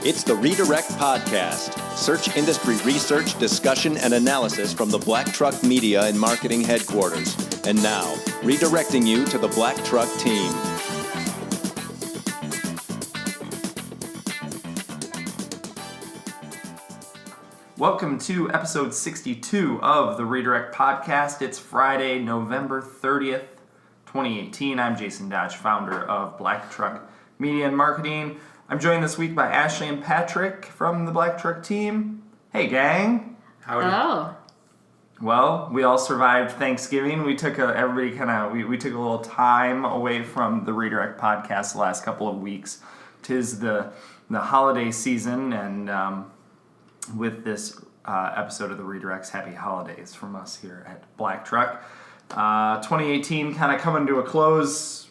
It's the Redirect Podcast. Search industry research, discussion, and analysis from the Black Truck Media and Marketing Headquarters. And now, redirecting you to the Black Truck team. Welcome to episode 62 of the Redirect Podcast. It's Friday, November 30th, 2018. I'm Jason Dodge, founder of Black Truck Media and Marketing. I'm joined this week by Ashley and Patrick from the Black Truck team. Hey, gang. Howdy. Hello. Well, we all survived Thanksgiving. We took we took a little time away from the Redirect Podcast the last couple of weeks. 'Tis the holiday season, and with this episode of the Redirects, happy holidays from us here at Black Truck. 2018 kind of coming to a close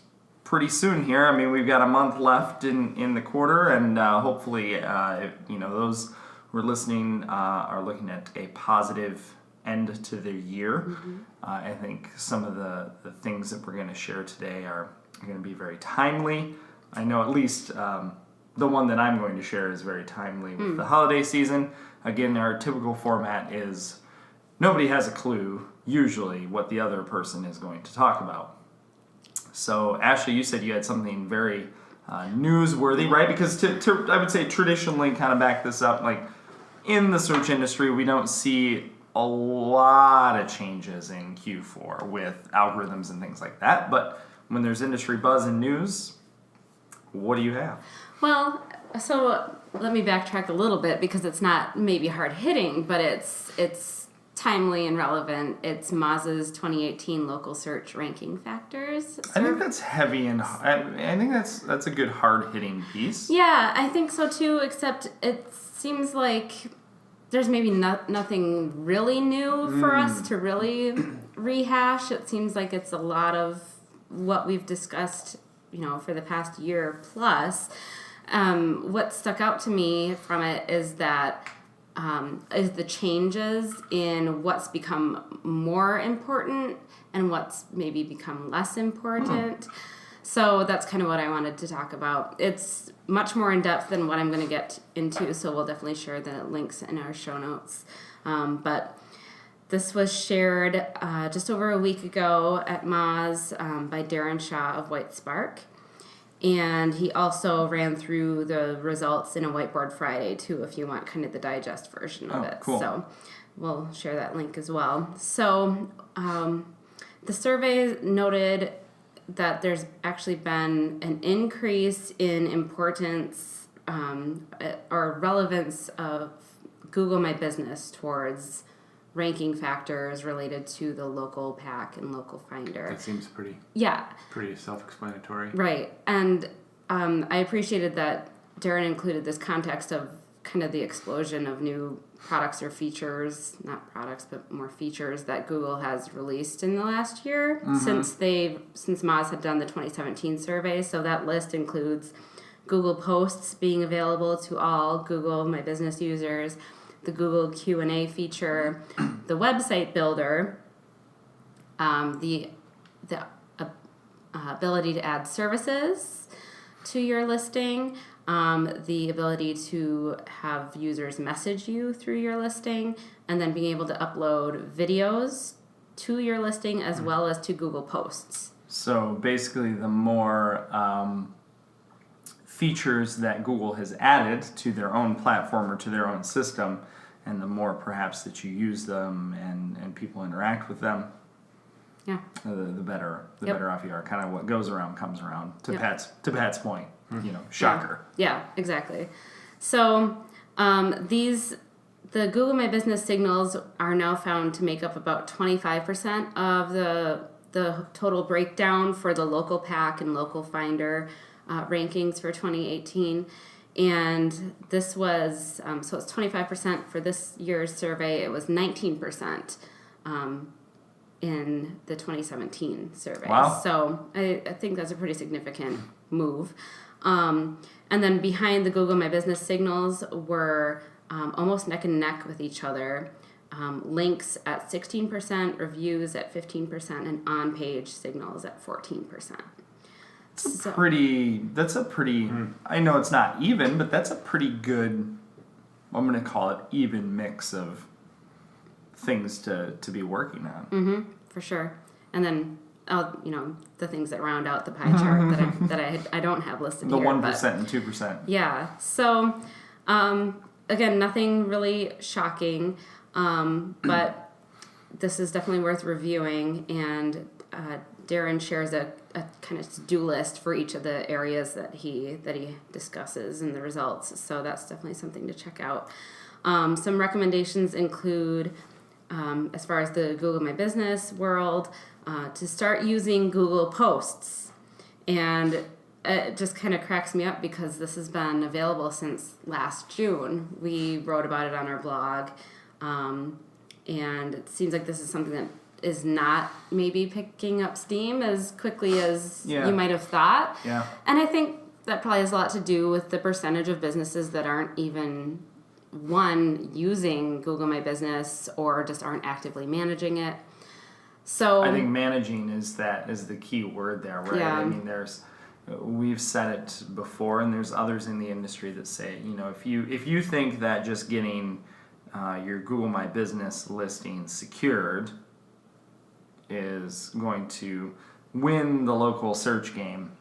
pretty soon here. I mean, we've got a month left in the quarter, and hopefully, those who are listening are looking at a positive end to the year. Mm-hmm. I think some of the things that we're going to share today are going to be very timely. I know at least the one that I'm going to share is very timely with the holiday season. Again, our typical format is nobody has a clue, usually, what the other person is going to talk about. So, Ashley, you said you had something very newsworthy, right? Because I would say traditionally, kind of back this up, like in the search industry, we don't see a lot of changes in Q4 with algorithms and things like that. But when there's industry buzz and news, what do you have? Well, so let me backtrack a little bit because it's not maybe hard hitting, but it's timely and relevant. It's Moz's 2018 local search ranking factors. I think that's heavy and I think that's a good hard hitting piece. Yeah, I think so too. Except it seems like there's maybe nothing really new for us to really rehash. It seems like it's a lot of what we've discussed, for the past year plus. What stuck out to me from it is that is the changes in what's become more important and what's maybe become less important. So that's kind of what I wanted to talk about. It's much more in depth than what I'm going to get into, so we'll definitely share the links in our show notes. But this was shared just over a week ago at Moz by Darren Shaw of White Spark. And he also ran through the results in a Whiteboard Friday, too, if you want kind of the digest version of it. Cool. So we'll share that link as well. So the survey noted that there's actually been an increase in importance or relevance of Google My Business towards ranking factors related to the local pack and local finder. That seems pretty self-explanatory. Right. And I appreciated that Darren included this context of kind of the explosion of new products or features, not products, but more features that Google has released in the last year since Moz had done the 2017 survey. So that list includes Google Posts being available to all Google My Business users, the Google Q&A feature, the website builder, the ability to add services to your listing, the ability to have users message you through your listing, and then being able to upload videos to your listing as well as to Google Posts. So basically, the more features that Google has added to their own platform or to their own system, and the more perhaps that you use them and people interact with them, the better off you are. Kind of what goes around comes around. To Pat's point, shocker. Yeah, exactly. So the Google My Business signals are now found to make up about 25% of the total breakdown for the local pack and local finder rankings for 2018. And this was, so it's 25% for this year's survey. It was 19% in the 2017 survey. Wow. So I think that's a pretty significant move. And then behind the Google My Business signals were almost neck and neck with each other. Links at 16%, reviews at 15%, and on-page signals at 14%. That's a pretty, I know it's not even, but that's a pretty good, I'm going to call it even mix of things to be working on. Mm-hmm, for sure. And then, the things that round out the pie chart that I don't have listed the here. 1% and 2%. Yeah. So, again, nothing really shocking, but this is definitely worth reviewing. And Darren shares a kind of to-do list for each of the areas that he discusses and the results. So that's definitely something to check out. Some recommendations include, as far as the Google My Business world, to start using Google Posts. And it just kind of cracks me up because this has been available since last June. We wrote about it on our blog, and it seems like this is something that is not maybe picking up steam as quickly as you might have thought. Yeah. And I think that probably has a lot to do with the percentage of businesses that aren't even, using Google My Business or just aren't actively managing it. So I think managing is the key word there, right? Yeah. I mean, we've said it before, and there's others in the industry that say, if you think that just getting your Google My Business listing secured is going to win the local search game,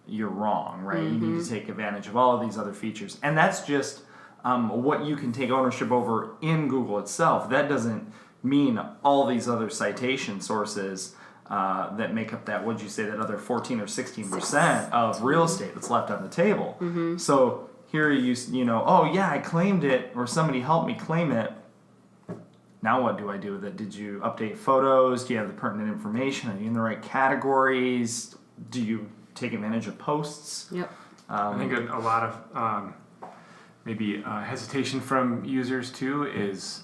you're wrong, right? You need to take advantage of all of these other features. And that's just what you can take ownership over in Google itself. That doesn't mean all these other citation sources that make up that, what'd you say, that other 14 or 16% of real estate that's left on the table. So here I claimed it, or somebody helped me claim it. Now what do I do with it? Did you update photos? Do you have the pertinent information? Are you in the right categories? Do you take advantage of posts? Yep. I think a lot of maybe hesitation from users too is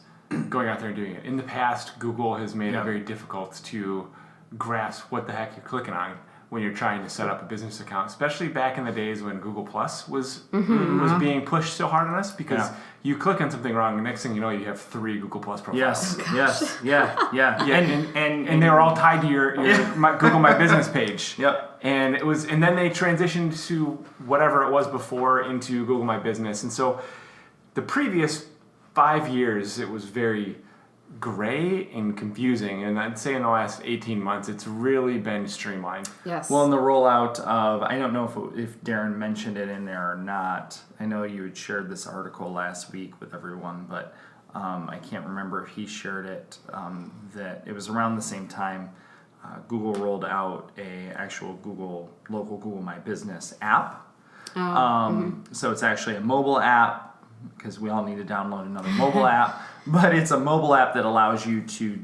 going out there and doing it. In the past, Google has made it very difficult to grasp what the heck you're clicking on when you're trying to set up a business account, especially back in the days when Google Plus was being pushed so hard on us, because you click on something wrong, the next thing you know, you have 3 Google Plus profiles. And they were all tied to your Google My Business page. Yep. And then they transitioned to whatever it was before into Google My Business. And so the previous 5 years, it was very gray and confusing, and I'd say in the last 18 months it's really been streamlined. Yes. Well, in the rollout of, I don't know if Darren mentioned it in there or not. I know you had shared this article last week with everyone, but I can't remember if he shared it, that it was around the same time Google rolled out a actual local Google My Business app. So it's actually a mobile app, because we all need to download another mobile app, but it's a mobile app that allows you to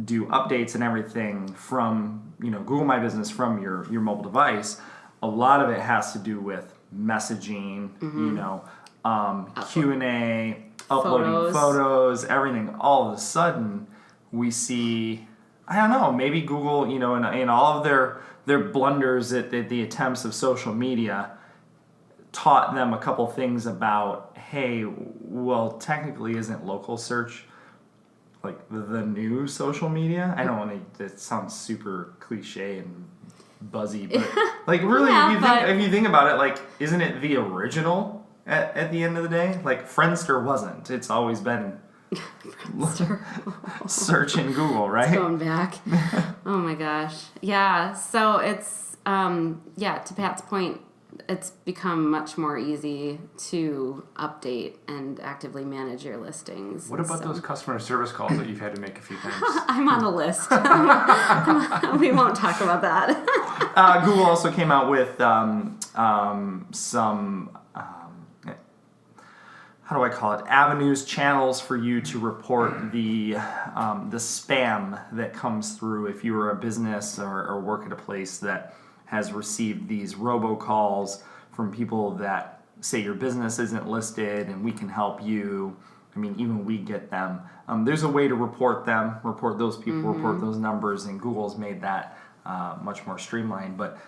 do updates and everything from Google My Business from your mobile device. A lot of it has to do with messaging, Q&A, uploading photos, everything. All of a sudden, we see, I don't know, maybe Google, in all of their blunders at the attempts of social media, taught them a couple things about, hey, well, technically isn't local search like the new social media? I don't want to, it sounds super cliche and buzzy, but like really, if you think about it, like, isn't it the original at the end of the day? Like, Friendster wasn't. It's always been search in Google, right? It's going back. Oh my gosh. Yeah. So it's, to Pat's point, it's become much more easy to update and actively manage your listings. What about those customer service calls that you've had to make a few times? I'm on a list. We won't talk about that. Google also came out with some, how do I call it, avenues, channels for you to report the spam that comes through if you are a business or work at a place that has received these robocalls from people that say your business isn't listed and we can help you. I mean, even we get them. There's a way to report them, report those people, report those numbers, and Google's made that much more streamlined. But,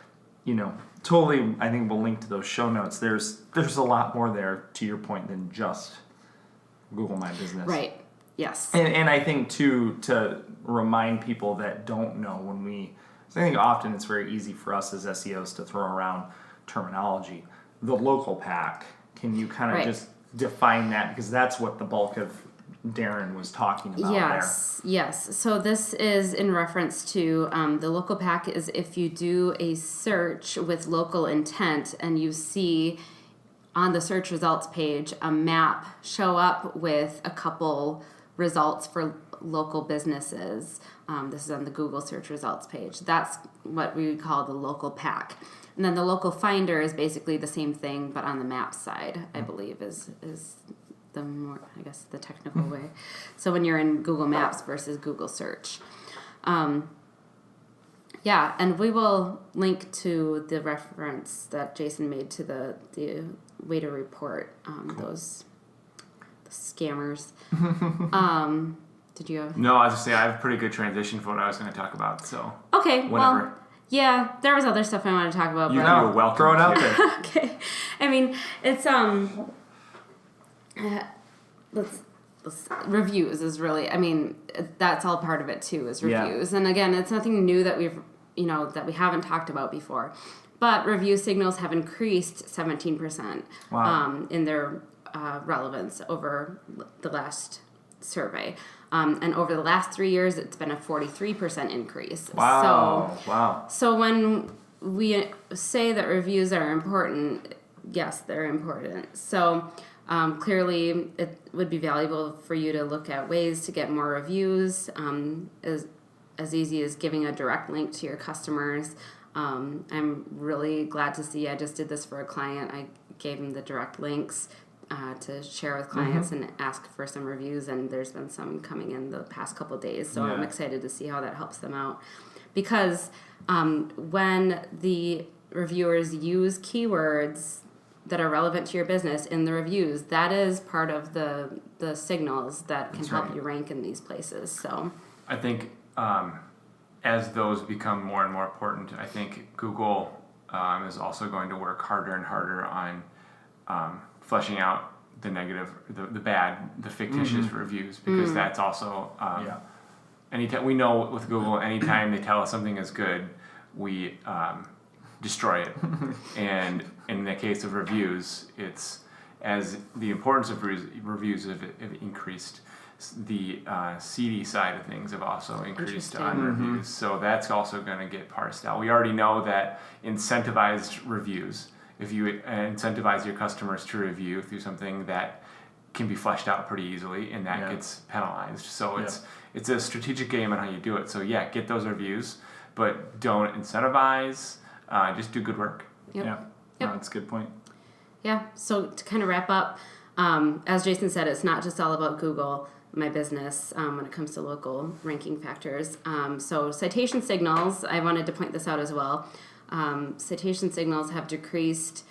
totally, I think we'll link to those show notes. There's a lot more there, to your point, than just Google My Business. Right. Yes. And I think, too, to remind people that don't know, when we So I think often it's very easy for us as SEOs to throw around terminology. The local pack, can you kind of Right. just define that? Because that's what the bulk of Darren was talking about Yes. So this is in reference to the local pack is if you do a search with local intent and you see on the search results page a map show up with a couple results for local businesses. This is on the Google search results page. That's what we would call the local pack. And then the local finder is basically the same thing, but on the map side, I believe, is the more, I guess, the technical way. So when you're in Google Maps versus Google search. And we will link to the reference that Jason made to the way to report those the scammers. Did you have? No, I was just saying I have a pretty good transition for what I was going to talk about. So Okay, whatever. well, yeah, there was other stuff I wanted to talk about. You're but welcome. Throw it out there. Okay, I mean it's let's reviews is really, I mean, that's all part of it too, is reviews. And again, it's nothing new that that we haven't talked about before, but review signals have increased 17% in their relevance over the last survey. And over the last 3 years, it's been a 43% increase. Wow. So when we say that reviews are important, yes, they're important. So clearly, it would be valuable for you to look at ways to get more reviews, as easy as giving a direct link to your customers. I'm really glad to see, I just did this for a client. I gave him the direct links to share with clients and ask for some reviews, and there's been some coming in the past couple of days. So I'm excited to see how that helps them out. Because when the reviewers use keywords that are relevant to your business in the reviews, that is part of the signals that can help you rank in these places. So I think as those become more and more important, I think Google is also going to work harder and harder on fleshing out the negative, the bad, the fictitious reviews, because that's also anytime we know with Google, anytime they tell us something is good, we destroy it. And in the case of reviews, it's as the importance of reviews have increased, the seedy side of things have also increased on reviews. So that's also going to get parsed out. We already know that incentivized reviews, if you incentivize your customers to review through something, that can be fleshed out pretty easily, and that gets penalized. So it's a strategic game on how you do it. So get those reviews, but don't incentivize. Just do good work. Yep. No, that's a good point. Yeah, so to kind of wrap up, as Jason said, it's not just all about Google My Business when it comes to local ranking factors. So citation signals, I wanted to point this out as well. Citation signals have decreased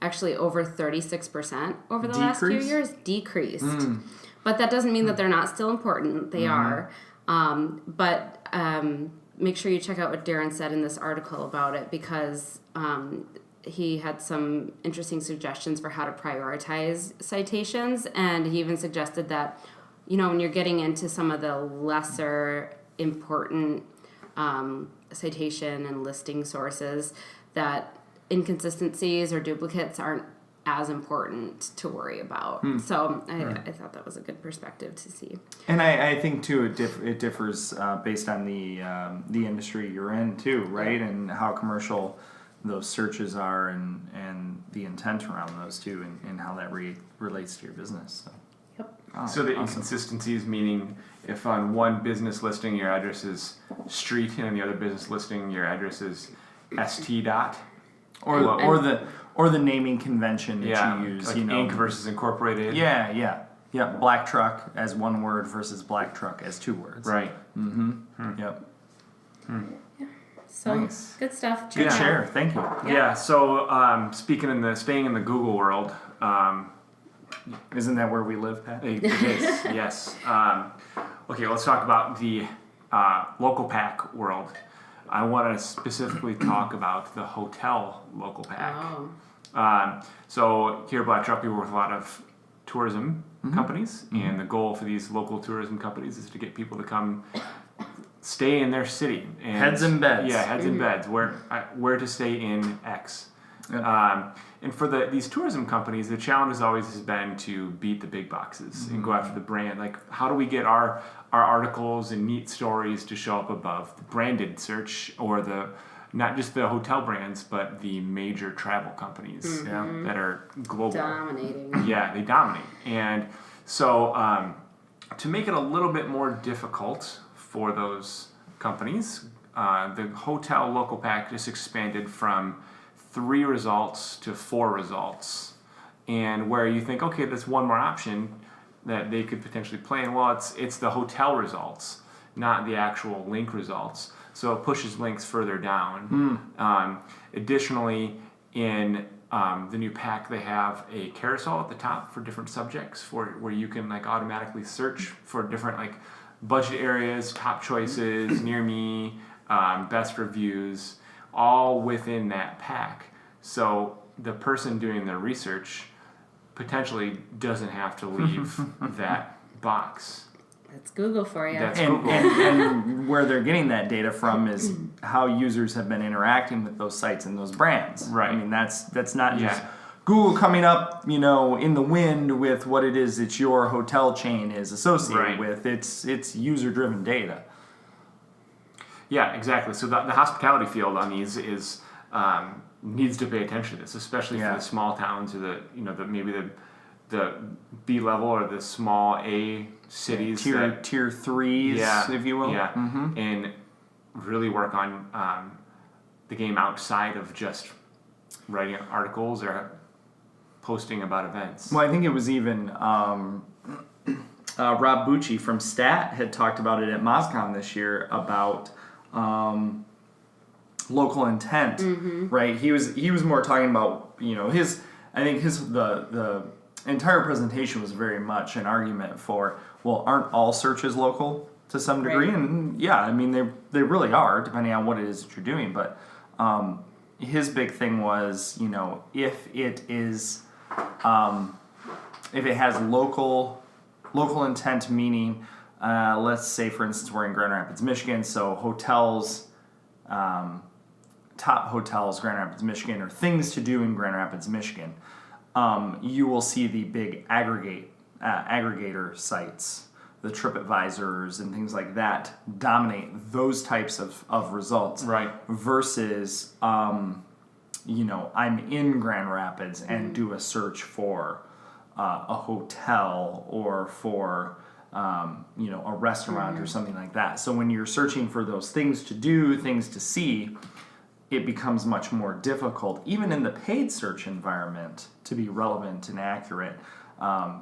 actually over 36% over the last few years. Decreased. But that doesn't mean that they're not still important. They are. But make sure you check out what Darren said in this article about it, because he had some interesting suggestions for how to prioritize citations, and he even suggested that, when you're getting into some of the lesser important citation and listing sources, that inconsistencies or duplicates aren't as important to worry about. So I thought that was a good perspective to see. And I think too it differs based on the industry you're in too, right? And how commercial those searches are, and the intent around those too, and how that relates to your business. So. Yep. So the inconsistencies, meaning if on one business listing your address is street, and on the other business listing your address is st dot, or the naming convention that you use, like Inc. versus Incorporated. Yeah. Black truck as one word versus black truck as two words. Right. Yep. So Nice. good stuff. Good Check it share. out. Thank you. Yeah. So staying in the Google world. Isn't that where we live, Pat? It is, yes. Okay, let's talk about the local pack world. I want to specifically talk about the hotel local pack. So here at Black Truck, we work with a lot of tourism companies, and the goal for these local tourism companies is to get people to come stay in their city. And, heads in beds. Yeah, heads in beds. Where to stay in X. And for these tourism companies, the challenge has been to beat the big boxes and go after the brand. Like, how do we get our articles and neat stories to show up above the branded search, or not just the hotel brands, but the major travel companies that are global. Dominating. Yeah, they dominate. And so to make it a little bit more difficult for those companies, the hotel local pack just expanded from 3 results to 4 results. And where you think, okay, that's one more option that they could potentially play in. Well, it's the hotel results, not the actual link results. So it pushes links further down. Additionally, in the new pack, they have a carousel at the top for different subjects where you can like automatically search for different like budget areas, top choices, near me, best reviews, all within that pack. So the person doing the research potentially doesn't have to leave that box. That's Google for you. That's And, Google. and where they're getting that data from is how users have been interacting with those sites and those brands. Right. I mean, that's not just Yeah. Google coming up, in the wind with what it is that your hotel chain is associated Right. with. It's user-driven data. Yeah, exactly. So the hospitality field on these is needs to pay attention to this, especially for the small towns or maybe the B level or the small A cities, Tier 3s, if you will. Yeah, and really work on the game outside of just writing articles or posting about events. Well, I think it was even Rob Bucci from Stat had talked about it at MozCon this year about local intent, right? He was more talking about the entire presentation was very much an argument for, well, aren't all searches local to some degree? Right. And yeah, I mean they really are, depending on what it is that you're doing. But his big thing was, if it is if it has local intent, meaning let's say for instance we're in Grand Rapids, Michigan, so hotels, top hotels, Grand Rapids, Michigan, or things to do in Grand Rapids, Michigan, you will see the big aggregator sites, the TripAdvisors and things like that, dominate those types of results. Right. Versus, I'm in Grand Rapids and do a search for a hotel or for a restaurant or something like that. So when you're searching for those things to do, things to see, it becomes much more difficult, even in the paid search environment, to be relevant and accurate,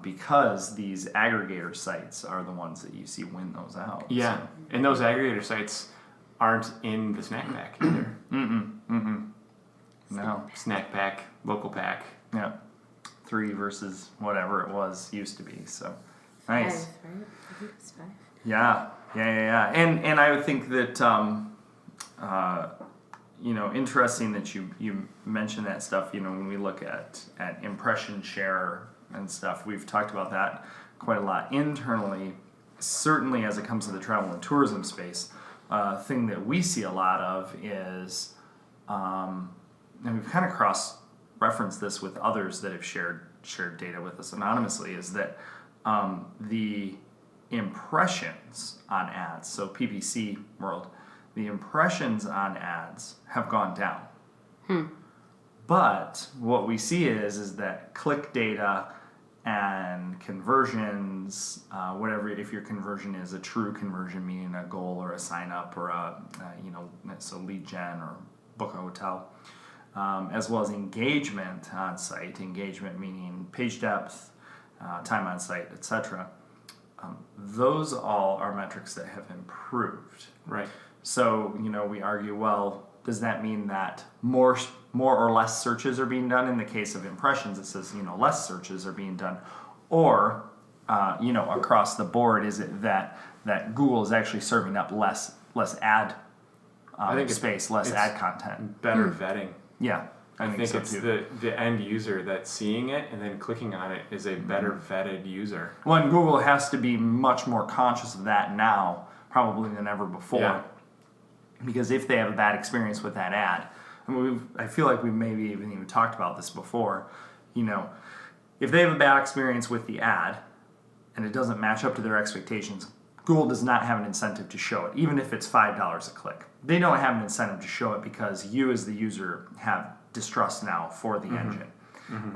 because these aggregator sites are the ones that you see win those out. Yeah, So. and those aggregator sites aren't in the snack pack either. No. Snack pack, local pack. Yeah. 3 versus whatever it was used to be. So nice. 5, right? I think it's 5. Yeah. And I would think that interesting that you mentioned that stuff. When we look at impression share and stuff, we've talked about that quite a lot internally. Certainly, as it comes to the travel and tourism space, thing that we see a lot of is, and we've kind of cross-referenced this with others that have shared data with us anonymously, is that the impressions on ads, so PPC world, the impressions on ads have gone down. But what we see is that click data and conversions, whatever, if your conversion is a true conversion, meaning a goal or a sign up or so lead gen or book a hotel, as well as engagement on site, engagement meaning page depth, time on site, etc. Those all are metrics that have improved. Right. So, we argue, well, does that mean that more or less searches are being done? In the case of impressions, it says, less searches are being done. Or, across the board, is it that Google is actually serving up less ad I think space, less ad content? Better vetting. Yeah, I think so it's too. the end user that's seeing it and then clicking on it is a better vetted user. Well, and Google has to be much more conscious of that now, probably than ever before. Yeah. Because if they have a bad experience with that ad, I feel like we've maybe even talked about this before, if they have a bad experience with the ad and it doesn't match up to their expectations, Google does not have an incentive to show it, even if it's $5 a click. They don't have an incentive to show it because you as the user have distrust now for the engine.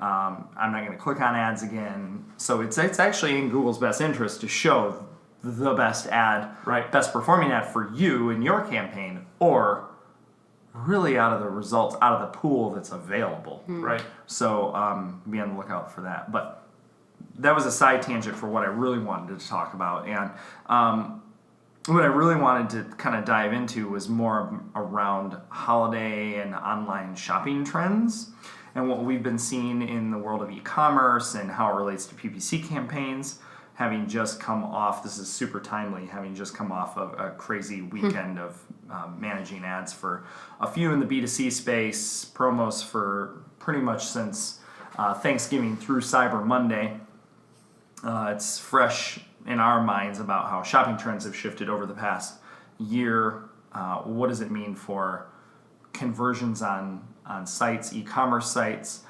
I'm not going to click on ads again. So it's actually in Google's best interest to show the best ad, best performing ad for you in your campaign, or really out of the results, out of the pool that's available. Right. So be on the lookout for that. But that was a side tangent for what I really wanted to talk about. And what I really wanted to kind of dive into was more around holiday and online shopping trends and what we've been seeing in the world of e-commerce and how it relates to PPC campaigns. Having just come off, this is super timely, having just come off of a crazy weekend of managing ads for a few in the B2C space, promos for pretty much since Thanksgiving through Cyber Monday. It's fresh in our minds about how shopping trends have shifted over the past year. What does it mean for conversions on sites, e-commerce sites,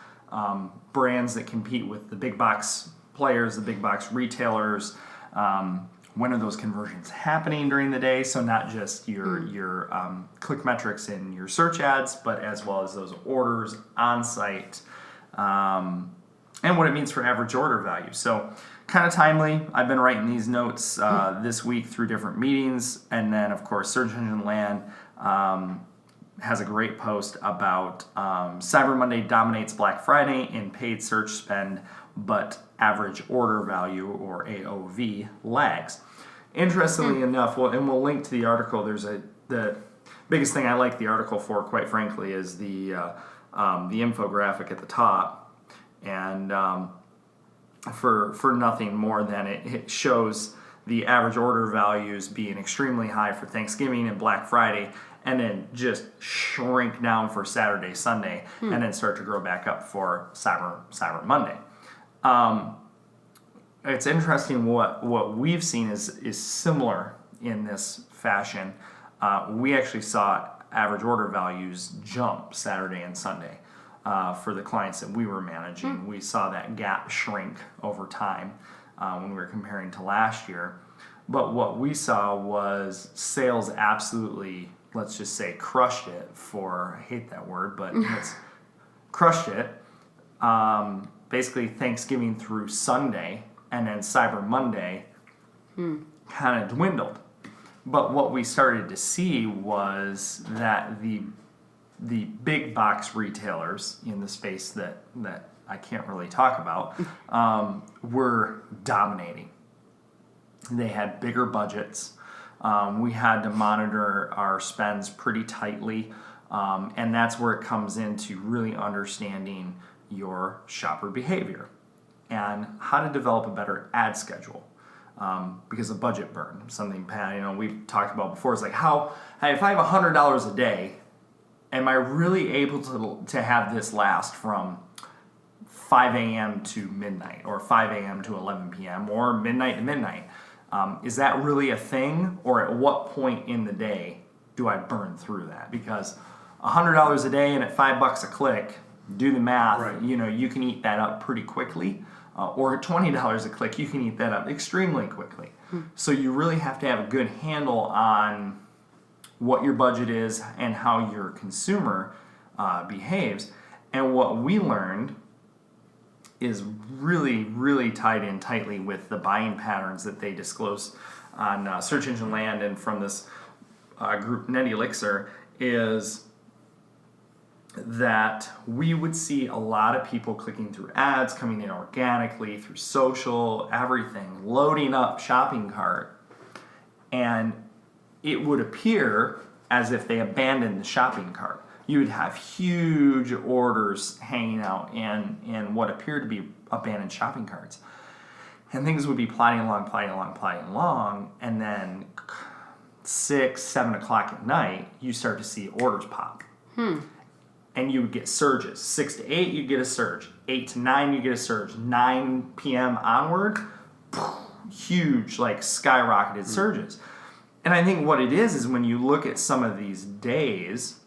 brands that compete with the big box players, the big box retailers? When are those conversions happening during the day? So not just your click metrics in your search ads, but as well as those orders on site, and what it means for average order value. So kind of timely. I've been writing these notes this week through different meetings, and then of course Search Engine Land has a great post about Cyber Monday dominates Black Friday in paid search spend, but average order value, or AOV, lags. Interestingly enough, we'll link to the article. The biggest thing I like the article for, quite frankly, is the infographic at the top, and for nothing more than it shows the average order values being extremely high for Thanksgiving and Black Friday, and then just shrink down for Saturday, Sunday, and then start to grow back up for Cyber Monday. It's interesting what we've seen is similar in this fashion. We actually saw average order values jump Saturday and Sunday for the clients that we were managing. We saw that gap shrink over time when we were comparing to last year. But what we saw was sales absolutely, let's just say, crushed it for, I hate that word, but it's crushed it. Basically Thanksgiving through Sunday, and then Cyber Monday kind of dwindled. But what we started to see was that the big box retailers in the space that I can't really talk about were dominating. They had bigger budgets. We had to monitor our spends pretty tightly, and that's where it comes into really understanding your shopper behavior and how to develop a better ad schedule, because of budget burn, something Pat, we've talked about before, is like if I have $100 a day, am I really able to have this last from 5 a.m. to midnight, or 5 a.m. to 11 p.m., or midnight to midnight? Is that really a thing, or at what point in the day do I burn through that? Because $100 a day and at $5 a click, do the math, right. You can eat that up pretty quickly. Or at $20 a click, you can eat that up extremely quickly. So you really have to have a good handle on what your budget is and how your consumer behaves. And what we learned is really, really tied in tightly with the buying patterns that they disclose on Search Engine Land and from this group Net Elixir, is that we would see a lot of people clicking through ads, coming in organically through social, everything, loading up shopping cart, and it would appear as if they abandoned the shopping cart. You would have huge orders hanging out in what appeared to be abandoned shopping carts. And things would be plodding along, and then 6, 7 o'clock at night, you start to see orders pop. And you would get surges. 6 to 8, you'd get a surge. 8 to 9, you get a surge. 9 p.m. onward, huge, skyrocketed surges. And I think what it is when you look at some of these days,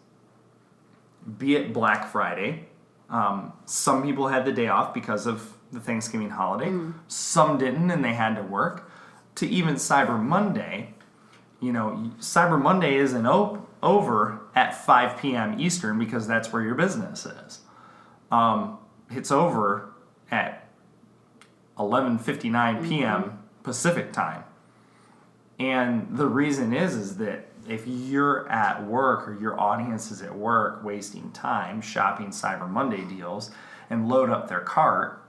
be it Black Friday, some people had the day off because of the Thanksgiving holiday. Some didn't, and they had to work. To even Cyber Monday, Cyber Monday isn't over at 5 p.m. Eastern because that's where your business is. It's over at 11:59 p.m. Pacific time. And the reason is that if you're at work or your audience is at work wasting time shopping Cyber Monday deals and load up their cart,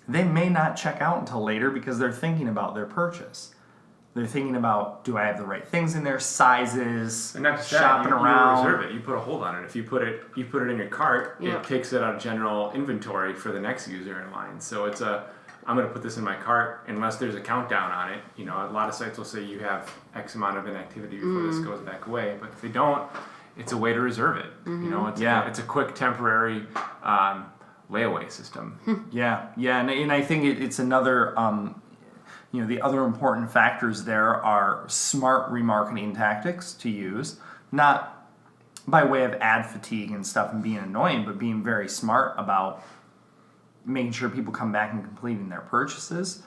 they may not check out until later because they're thinking about their purchase. They're thinking about, do I have the right things in there, sizes, and not just shopping that, you around. reserve it. You put a hold on it. If you put it in your cart, it takes it out of general inventory for the next user in line. So it's I'm going to put this in my cart unless there's a countdown on it. A lot of sites will say you have X amount of inactivity before this goes back away. But if they don't, it's a way to reserve it. It's a quick temporary layaway system. Yeah, and I think it's another, the other important factors there are smart remarketing tactics to use, not by way of ad fatigue and stuff and being annoying, but being very smart about making sure people come back and completing their purchases.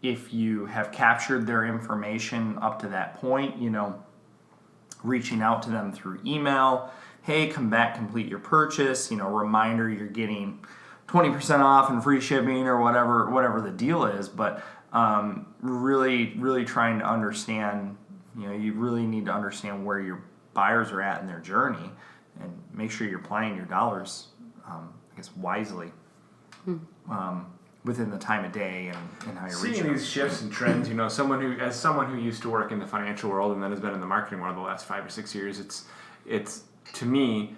If you have captured their information up to that point, reaching out to them through email, hey, come back, complete your purchase, reminder you're getting 20% off and free shipping or whatever the deal is, but really, really trying to understand, you really need to understand where your buyers are at in their journey and make sure you're applying your dollars, wisely. Within the time of day and how you're reaching seeing these shifts and trends. Someone who used to work in the financial world and then has been in the marketing world the last 5 or 6 years, it's to me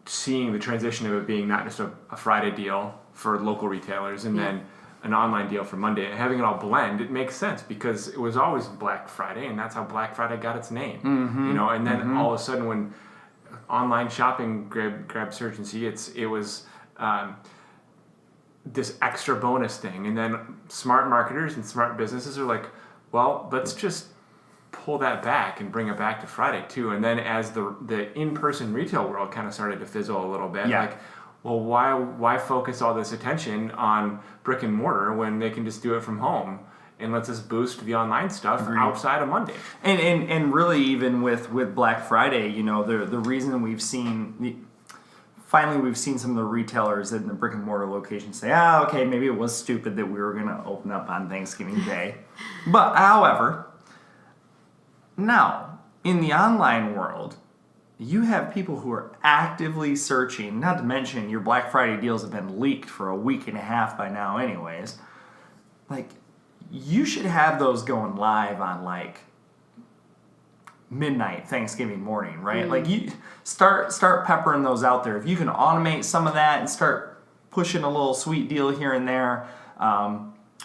seeing the transition of it being not just a Friday deal for local retailers and then an online deal for Monday, and having it all blend, it makes sense because it was always Black Friday, and that's how Black Friday got its name. And then all of a sudden when online shopping grabbed urgency, it was this extra bonus thing, and then smart marketers and smart businesses are like, well, let's just pull that back and bring it back to Friday too. And then as the in-person retail world kind of started to fizzle a little bit, well, why focus all this attention on brick and mortar when they can just do it from home? And let's just boost the online stuff outside of Monday. And really, even with Black Friday, the reason we've seen finally we've seen some of the retailers in the brick and mortar locations say, okay, maybe it was stupid that we were going to open up on Thanksgiving Day. But however, now in the online world, you have people who are actively searching, not to mention your Black Friday deals have been leaked for a week and a half by now anyways. You should have those going live on midnight Thanksgiving morning, right? You start peppering those out there. If you can automate some of that and start pushing a little sweet deal here and there,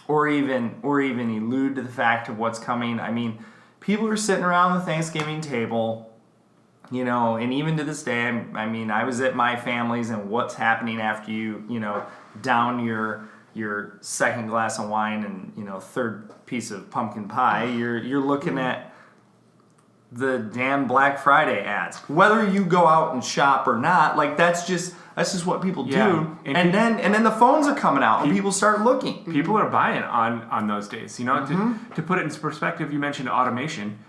or even allude to the fact of what's coming. I mean, people are sitting around the Thanksgiving table, and even to this day, I was at my family's, and what's happening after you down your second glass of wine and third piece of pumpkin pie, you're looking at the damn Black Friday ads. Whether you go out and shop or not, that's just what people do. And then the phones are coming out and people start looking. People are buying on those days. To put it into perspective, you mentioned automation.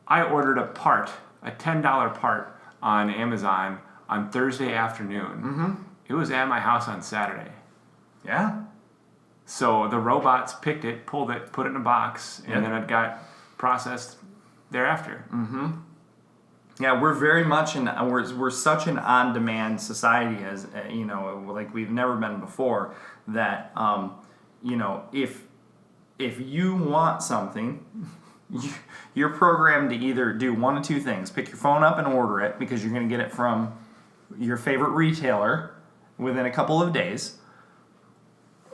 I ordered a $10 part on Amazon on Thursday afternoon. It was at my house on Saturday. Yeah. So the robots picked it, pulled it, put it in a box, and then it got processed thereafter. Yeah, we're very much we're such an on-demand society, as like we've never been before. That if you want something, you're programmed to either do one of two things: pick your phone up and order it because you're going to get it from your favorite retailer within a couple of days.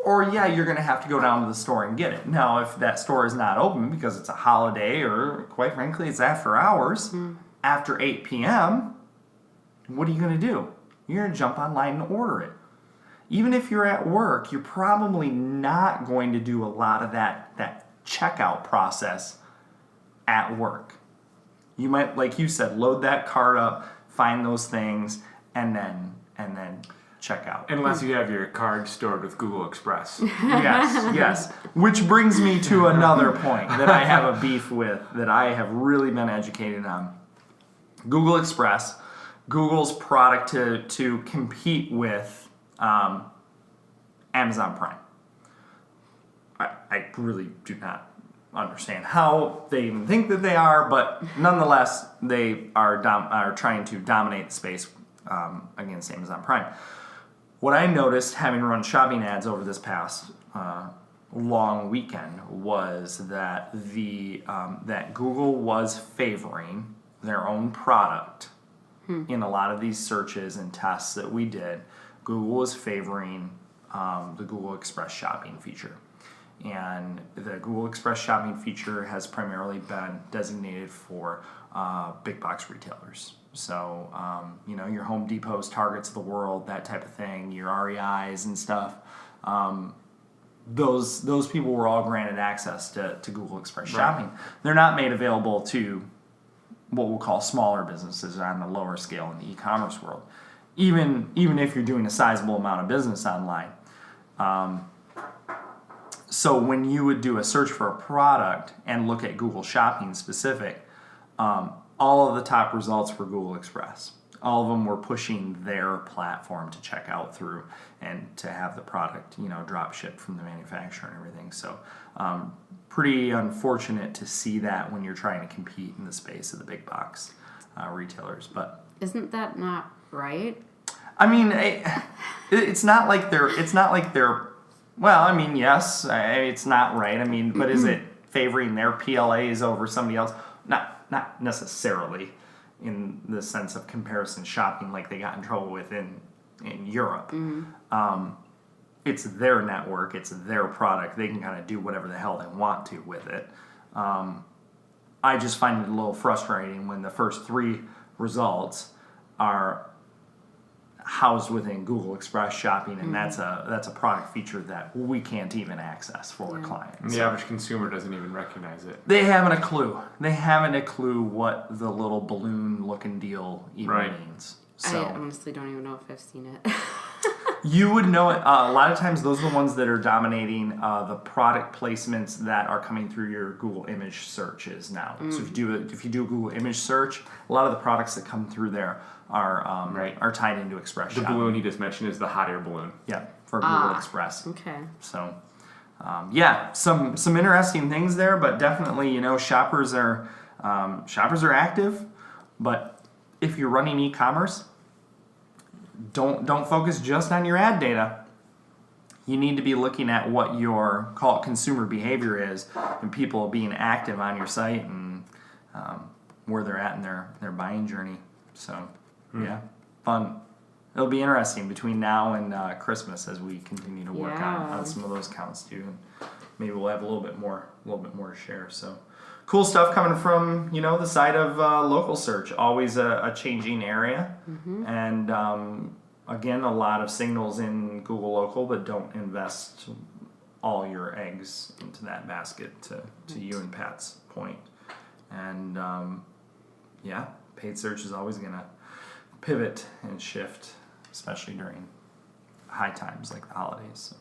Or, you're going to have to go down to the store and get it. Now, if that store is not open because it's a holiday or, quite frankly, it's after hours, after 8 p.m., what are you going to do? You're going to jump online and order it. Even if you're at work, you're probably not going to do a lot of that checkout process at work. You might, like you said, load that cart up, find those things, and then check out. Unless you have your card stored with Google Express. Yes. Which brings me to another point that I have a beef with, that I have really been educated on. Google Express, Google's product to compete with Amazon Prime. I really do not understand how they even think that they are, but nonetheless, they are trying to dominate the space against Amazon Prime. What I noticed, having run shopping ads over this past long weekend, was that that Google was favoring their own product in a lot of these searches and tests that we did. Google was favoring the Google Express shopping feature. And the Google Express shopping feature has primarily been designated for big box retailers. So, your Home Depots, Targets of the world, that type of thing, your REIs and stuff. Those people were all granted access to Google Express shopping. They're not made available to what we'll call smaller businesses on the lower scale in the e-commerce world. Even if you're doing a sizable amount of business online. So when you would do a search for a product and look at Google Shopping specific, all of the top results were Google Express. All of them were pushing their platform to check out through and to have the product, drop shipped from the manufacturer and everything. So pretty unfortunate to see that when you're trying to compete in the space of the big box retailers. But isn't that not right? I mean, it's not like they're. Well, I mean, yes, it's not right. I mean, but is it favoring their PLAs over somebody else? Not necessarily, in the sense of comparison shopping like they got in trouble with in Europe. It's their network, it's their product. They can kind of do whatever the hell they want to with it. I just find it a little frustrating when the first 3 results are housed within Google Express shopping, and that's a product feature that we can't even access for a client. And the average consumer doesn't even recognize it. They haven't a clue. They haven't a clue what the little balloon-looking deal even means. So, I honestly don't even know if I've seen it. You would know it. A lot of times, those are the ones that are dominating the product placements that are coming through your Google image searches now. So if you do a Google image search, a lot of the products that come through there are tied into Express The Shopping. balloon he just mentioned is the hot air balloon. Yeah, for Google Express. Okay. So, some interesting things there, but definitely, shoppers are active. But if you're running e-commerce, don't focus just on your ad data. You need to be looking at what your consumer behavior is, and people being active on your site, and where they're at in their buying journey. So, fun. It'll be interesting between now and Christmas as we continue to work on some of those counts too. And maybe we'll have a little bit more to share. So, cool stuff coming from the side of local search. Always a changing area, and again, a lot of signals in Google Local, but don't invest all your eggs into that basket. To you and Pat's point, and paid search is always gonna pivot and shift, especially during high times like the holidays. So.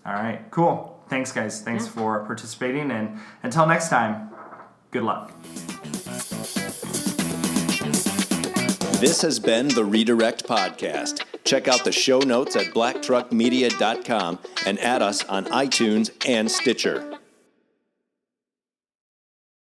All right, cool. Thanks, guys. Thanks for participating, and until next time, good luck. This has been the Redirect Podcast. Check out the show notes at blacktruckmedia.com and add us on iTunes and Stitcher.